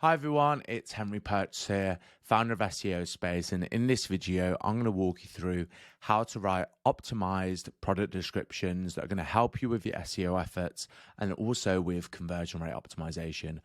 Hi everyone, it's Henry Purchase here, founder of SEOSpace, and in this video, I'm going to walk you through how to write optimized product descriptions that are going to help you with your SEO efforts and also with conversion rate optimization,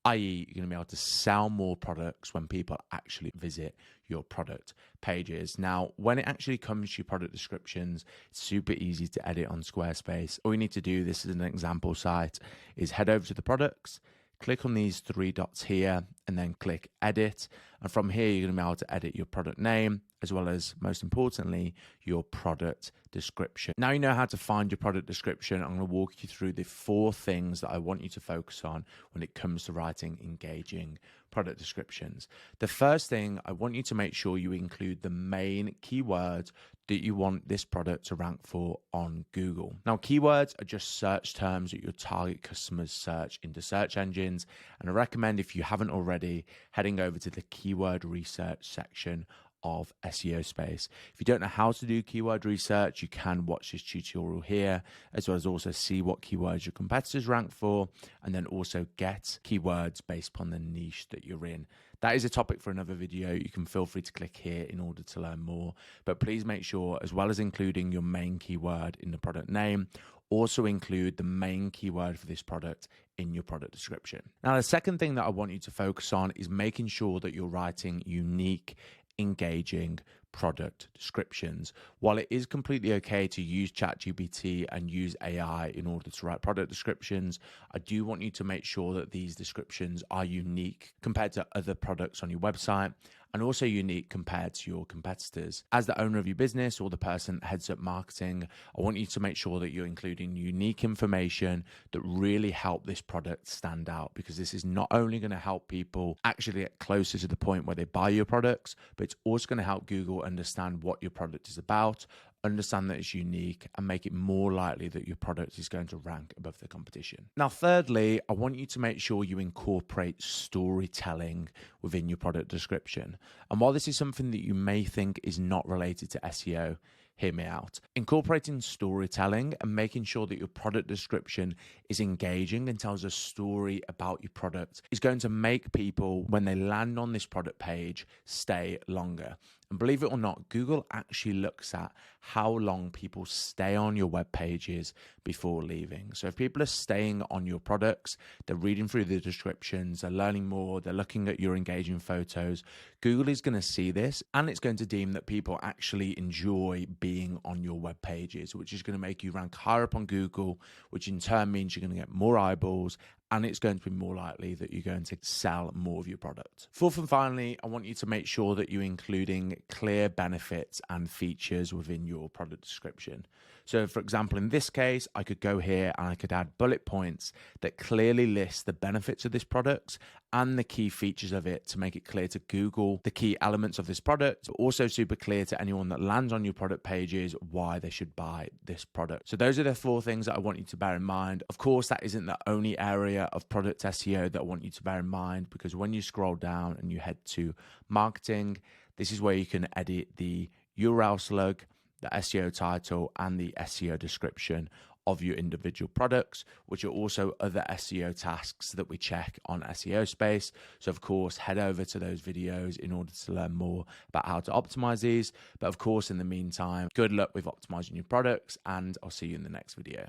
i.e. you're going to be able to sell more products when people actually visit your product pages. Now, when it actually comes to your product descriptions, it's super easy to edit on Squarespace. All you need to do, this is an example site, is head over to the products, click on these three dots here and then click edit. And from here, you're going to be able to edit your product name as well as, most importantly, your product description. Now you know how to find your product description. I'm going to walk you through the 4 things that I want you to focus on when it comes to writing engaging product descriptions. The first thing, I want you to make sure you include the main keywords that you want this product to rank for on Google. Now, keywords are just search terms that your target customers search into search engines. And I recommend, if you haven't already, heading over to the keyword research section of SEOSpace. If you don't know how to do keyword research, you can watch this tutorial here, as well as also see what keywords your competitors rank for, and then also get keywords based upon the niche that you're in. That is a topic for another video. You can feel free to click here in order to learn more, but please make sure, as well as including your main keyword in the product name, also include the main keyword for this product in your product description. Now, the second thing that I want you to focus on is making sure that you're writing unique, engaging product descriptions. While it is completely okay to use ChatGPT and use AI in order to write product descriptions, I do want you to make sure that these descriptions are unique compared to other products on your website and also unique compared to your competitors. As the owner of your business or the person that heads up marketing, I want you to make sure that you're including unique information that really help this product stand out, because this is not only going to help people actually get closer to the point where they buy your products, but it's also going to help Google understand what your product is about, understand that it's unique, and make it more likely that your product is going to rank above the competition. Now, thirdly, I want you to make sure you incorporate storytelling within your product description. And while this is something that you may think is not related to SEO, hear me out. Incorporating storytelling and making sure that your product description is engaging and tells a story about your product is going to make people, when they land on this product page, stay longer. And believe it or not, Google actually looks at how long people stay on your web pages before leaving. So if people are staying on your products, they're reading through the descriptions, they're learning more, they're looking at your engaging photos, Google is going to see this and it's going to deem that people actually enjoy being on your web pages, which is going to make you rank higher up on Google, which in turn means you're going to get more eyeballs, and it's going to be more likely that you're going to sell more of your product. Fourth and finally, I want you to make sure that you're including clear benefits and features within your product description. So for example, in this case, I could go here and I could add bullet points that clearly list the benefits of this product and the key features of it to make it clear to Google the key elements of this product, but also super clear to anyone that lands on your product pages why they should buy this product. So those are the 4 things that I want you to bear in mind. Of course, that isn't the only area of product SEO that I want you to bear in mind, because when you scroll down and you head to marketing, this is where you can edit the URL slug, the SEO title, and the SEO description of your individual products, which are also other SEO tasks that we check on SEOSpace. So of course, head over to those videos in order to learn more about how to optimize these. But of course, in the meantime, good luck with optimizing your products, and I'll see you in the next video.